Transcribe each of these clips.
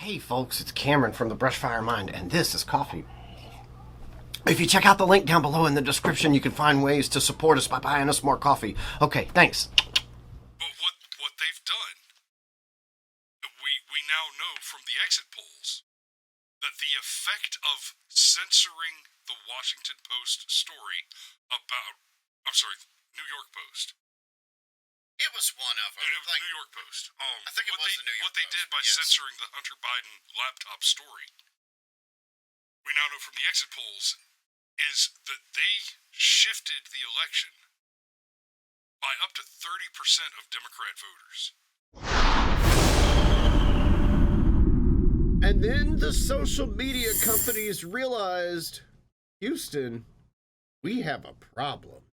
Hey folks, it's Cameron from the Brushfire Mind, and this is coffee. If you check out the link down below in the description, you can find ways to support us by buying us more coffee. Okay, thanks. But what they've done, we now know from the exit polls that the effect of censoring the Washington Post story about, New York Post. It was one of them. New York Post. I think it was the New York What they Post, did by yes. censoring the Hunter Biden laptop story, we now know from the exit polls, is that they shifted the election by up to 30% of Democrat voters. And then the social media companies realized, Houston, we have a problem.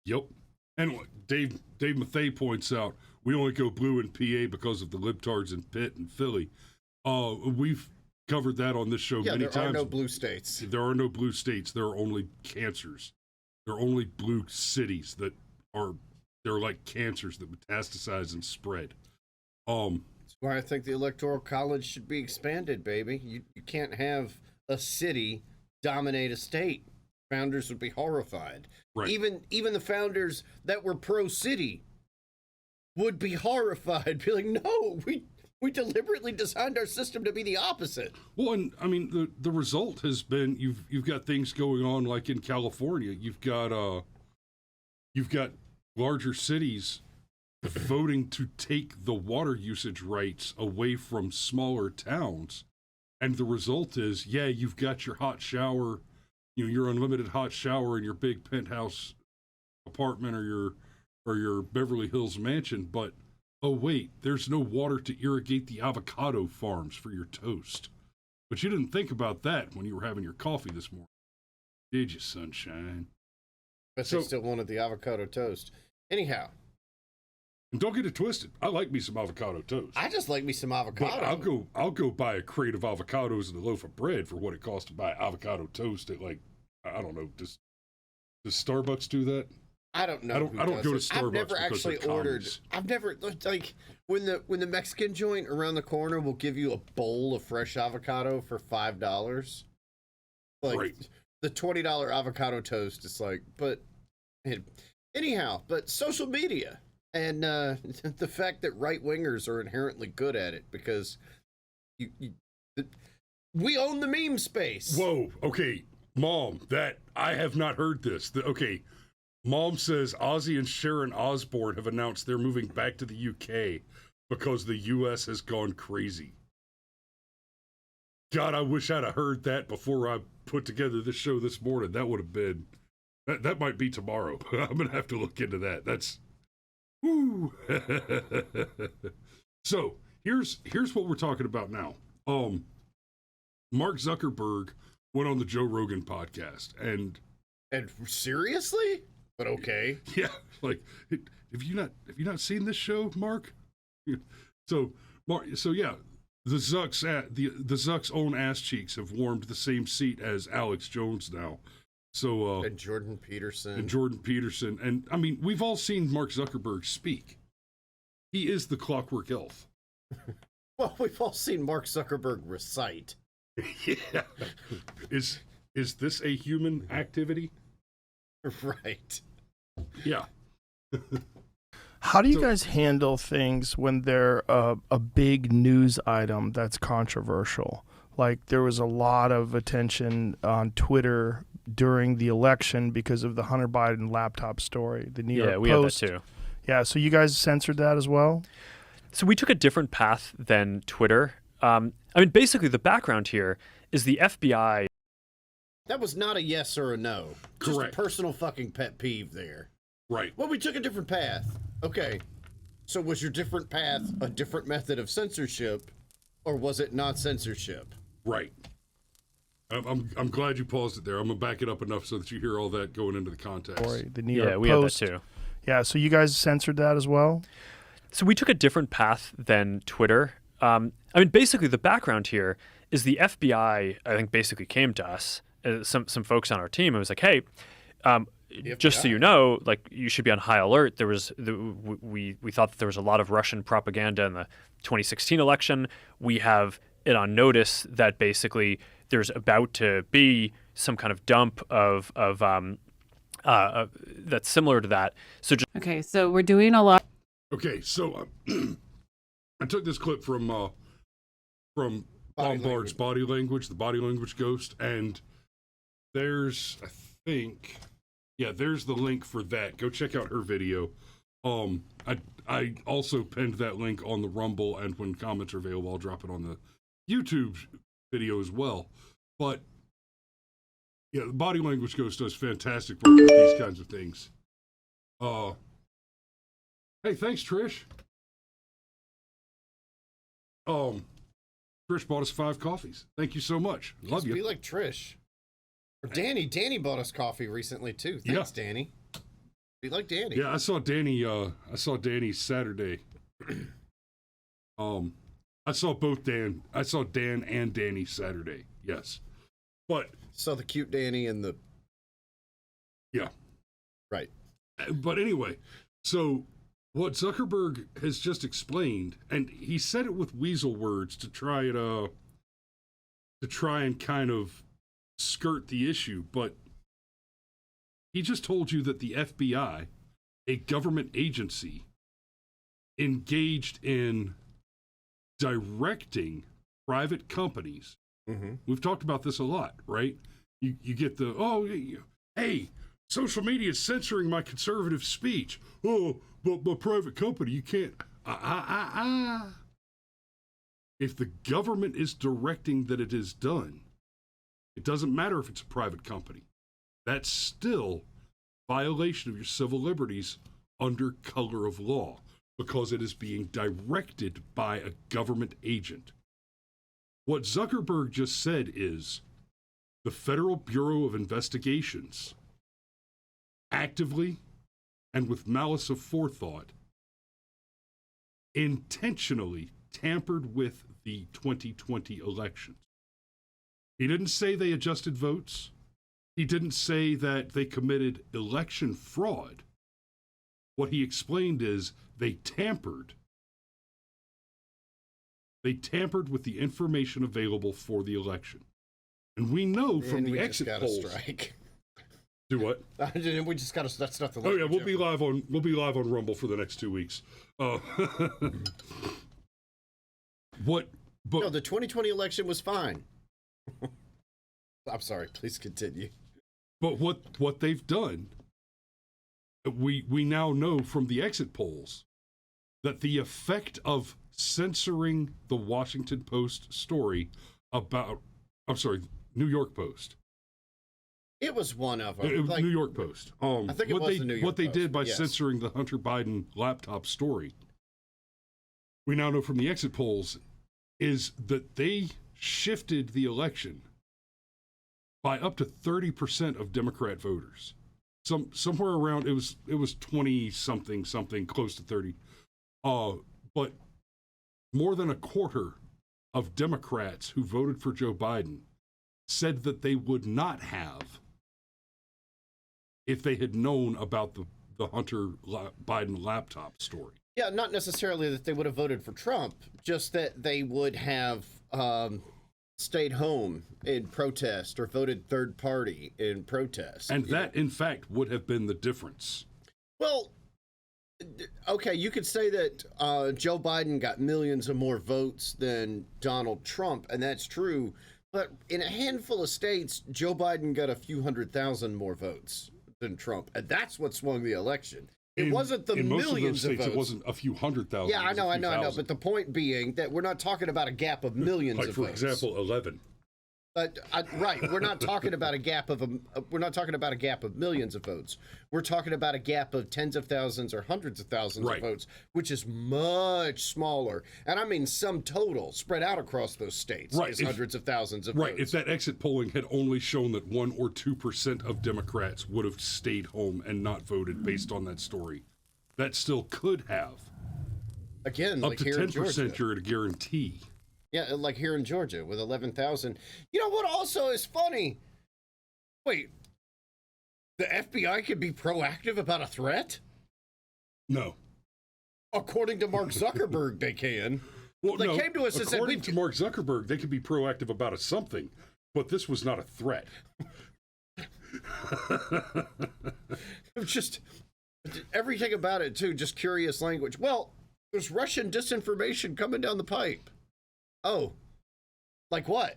Yep. And what Dave Mathey points out, we only go blue in PA because of the libtards in Pitt and Philly. We've covered that on this show many times. There are no blue states. There are no blue states. There are only cancers. There are only blue cities they're like cancers that metastasize and spread. That's why I think the Electoral College should be expanded, baby. You can't have a city dominate a state. Founders would be horrified. Right. Even the founders that were pro-city would be horrified, be like, no, we deliberately designed our system to be the opposite. Well, and I mean the result has been you've got things going on like in California. You've got larger cities voting to take the water usage rights away from smaller towns, and the result is, you've got your hot shower, your unlimited hot shower in your big penthouse apartment or your Beverly Hills mansion, but oh wait, there's no water to irrigate the avocado farms for your toast. But you didn't think about that when you were having your coffee this morning, did you, sunshine? But they still wanted the avocado toast. Anyhow. And don't get it twisted. I like me some avocado toast. I just like me some avocado. But I'll go buy a crate of avocados and a loaf of bread for what it costs to buy avocado toast at, like, I don't know, does Starbucks do that? I don't know. I don't go to Starbucks. I've never actually ordered. I've never, like, when the Mexican joint around the corner will give you a bowl of fresh avocado for $5. Like, right. The $20 avocado toast is like, but anyhow, but social media and the fact that right wingers are inherently good at it because we own the meme space. Whoa. Okay, Mom. I have not heard this. Okay. Mom says Ozzy and Sharon Osbourne have announced they're moving back to the UK because the US has gone crazy. God, I wish I'd have heard that before I put together this show this morning. That would have been... That might be tomorrow. I'm going to have to look into that. That's... Woo! So, here's what we're talking about now. Mark Zuckerberg went on the Joe Rogan podcast, and seriously? But okay. Yeah, like, have you not seen this show, Mark? So yeah, the Zuck's own ass cheeks have warmed the same seat as Alex Jones now. So and Jordan Peterson. And I mean, we've all seen Mark Zuckerberg speak. He is the Clockwork Elf. Well, we've all seen Mark Zuckerberg recite. Yeah. Is this a human activity? Right. Yeah. How do you guys handle things when they're a big news item that's controversial? Like, there was a lot of attention on Twitter during the election because of the Hunter Biden laptop story. The New York Post. Yeah, we have that too. Yeah, so you guys censored that as well? So we took a different path than Twitter. I mean, basically, the background here is the FBI. That was not a yes or a no. Just Correct. a personal fucking pet peeve there. Right. Well, we took a different path. Okay. So was your different path a different method of censorship, or was it not censorship? Right. I'm glad you paused it there. I'm gonna back it up enough so that you hear all that going into the context. Story, the New York Yeah, we have that Post. too. Yeah, so you guys censored that as well? So we took a different path than Twitter. I mean, basically, the background here is the FBI, I think, basically came to us, some folks on our team, and was like, hey, just so FBI. you know, like you should be on high alert. We thought that there was a lot of Russian propaganda in the 2016 election. We have it on notice that basically there's about to be some kind of dump of that's similar to that. So just Okay, so we're doing a lot. Okay, so I took this clip from Body Bombard's language. body language, the body language ghost, and there's there's the link for that. Go check out her video. I also pinned that link on the Rumble, and when comments are available, I'll drop it on the YouTube video as well. But yeah, the body language ghost does fantastic work with these kinds of things. Hey, thanks, Trish. Trish bought us 5 coffees. Thank you so much. Love Be you. like Trish. Or Danny. Danny bought us coffee recently too. Thanks, Danny. Be like Danny. Yeah, I saw Danny. I saw Danny Saturday. I saw both Dan. I saw Dan and Danny Saturday. Yes, but Saw the cute Danny and the yeah, right. but anyway, so what Zuckerberg has just explained, and he said it with weasel words to try and kind of skirt the issue, but he just told you that the FBI, a government agency, engaged in directing private companies. Mm-hmm. We've talked about this a lot, right? You get the, hey, social media is censoring my conservative speech. Oh, but private company, you can't. If the government is directing that it is done, it doesn't matter if it's a private company. That's still violation of your civil liberties under color of law because it is being directed by a government agent. What Zuckerberg just said is the Federal Bureau of Investigations actively and with malice of forethought intentionally tampered with the 2020 elections. He didn't say they adjusted votes. He didn't say that they committed election fraud. What he explained is they tampered. They tampered with the information available for the election. And we know from And the we exit just got polls. a strike. Do what? We just got to. That's not the. Oh yeah, we'll be live on Rumble for the next 2 weeks. What? But No, the 2020 election was fine. I'm sorry. Please continue. But what they've done, we now know from the exit polls that the effect of censoring the Washington Post story about, New York Post. It was one of them. It was Like, New York Post. I think it was the New York what they Post, did by yes. censoring the Hunter Biden laptop story, we now know from the exit polls, is that they shifted the election by up to 30% of Democrat voters. Somewhere around it was 20 something close to 30. But more than a quarter of Democrats who voted for Joe Biden said that they would not have if they had known about the Hunter Biden laptop story. Yeah, not necessarily that they would have voted for Trump, just that they would have stayed home in protest or voted third party in protest. And that, in fact, would have been the difference. Well, okay, you could say that Joe Biden got millions of more votes than Donald Trump, and that's true. But in a handful of states, Joe Biden got a few 100,000 more votes than Trump, and that's what swung the election. It wasn't the in millions most of those states, votes. It wasn't a few 100,000. Yeah, I it was a know. few thousand. But the point being that we're not talking about a gap of millions Like, of for votes. example, 11. Right, we're not talking about a gap of millions of votes. We're talking about a gap of tens of thousands or hundreds of thousands Right. of votes, which is much smaller. And I mean sum total spread out across those states Right, is if- hundreds of thousands of Right. votes. If that exit polling had only shown that 1 or 2% of Democrats would have stayed home and not voted based on that story, that still could have. Again, Up like to here in 10% Georgia. you're at a guarantee. Yeah, like here in Georgia with 11,000. You know what also is funny? Wait, The FBI can be proactive about a threat? No. According to Mark Zuckerberg, they can. Well, They no. came to us and said, According to Mark Zuckerberg, they could be proactive about a something, but this was not a threat. just everything about it, too, just curious language. Well, there's Russian disinformation coming down the pipe. Oh, like what?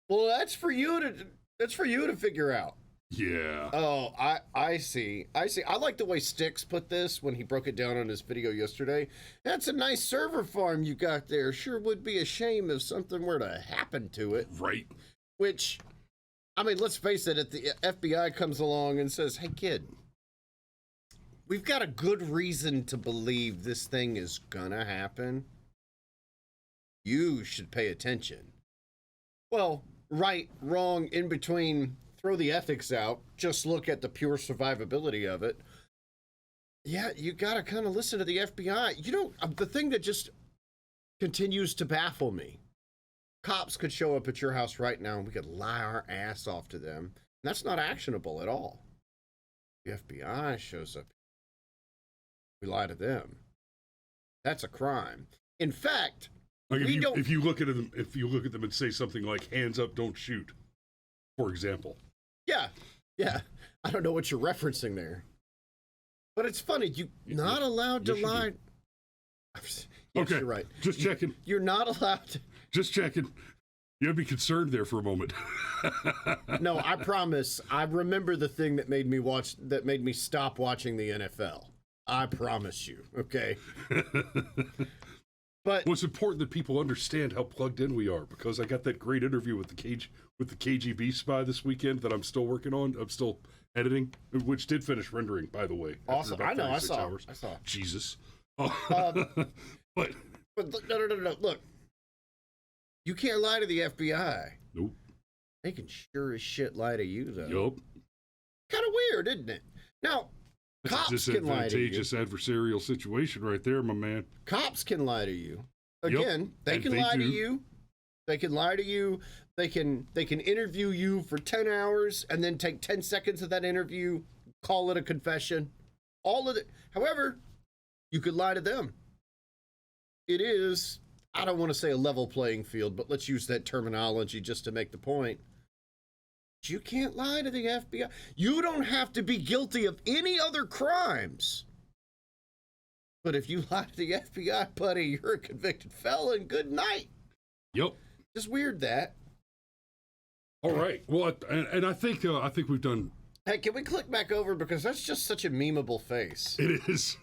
Well, that's for you to figure out. Yeah. Oh, I see. I like the way Styx put this when he broke it down on his video yesterday. That's a nice server farm you got there. Sure would be a shame if something were to happen to it. Right. Which, I mean, let's face it, if the FBI comes along and says, hey, kid, we've got a good reason to believe this thing is gonna happen, you should pay attention. Well, right, wrong, in between, throw the ethics out, just look at the pure survivability of it. Yeah, you gotta kind of listen to the FBI. You know, the thing that just continues to baffle me, cops could show up at your house right now and we could lie our ass off to them. And that's not actionable at all. The FBI shows up, we lie to them. That's a crime. In fact, like if you look at them and say something like "hands up, don't shoot," for example. Yeah. I don't know what you're referencing there, but it's funny. You're not allowed to lie. Yes, okay, you're right. Just checking. You're not allowed to. Just checking. You had me concerned there for a moment. No, I promise. I remember the thing that made me stop watching the NFL. I promise you. Okay. But well, it's important that people understand how plugged in we are, because I got that great interview with the KGB spy this weekend that I'm still working on. I'm still editing, which did finish rendering, by the way. Awesome. I know. I saw. Jesus. But But no. Look, you can't lie to the FBI. nope. They can sure as shit lie to you, though. Yup. Kind of weird, isn't it? Now, That's a cops can lie to you. disadvantageous adversarial situation right there, my man. Cops can lie to you. Yep, Again, they and can they lie to do. you. They can lie to you. They can interview you for 10 hours and then take 10 seconds of that interview, call it a confession. All of it. However, you could lie to them. It is, I don't want to say a level playing field, but let's use that terminology just to make the point. You can't lie to the FBI. You don't have to be guilty of any other crimes. But if you lie to the FBI, buddy, you're a convicted felon. Good night. Yep. Just weird that. All right. Well, and I think we've done. Hey, can we click back over, because that's just such a memeable face. It is.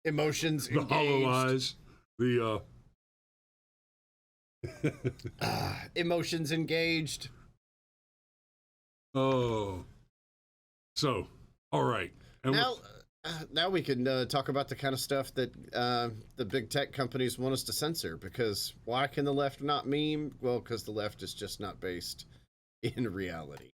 Emotions The engaged. hollow eyes. The Emotions engaged. oh. So, all right. And Now we can talk about the kind of stuff that the big tech companies want us to censor, because why can the left not meme? Well, because the left is just not based in reality.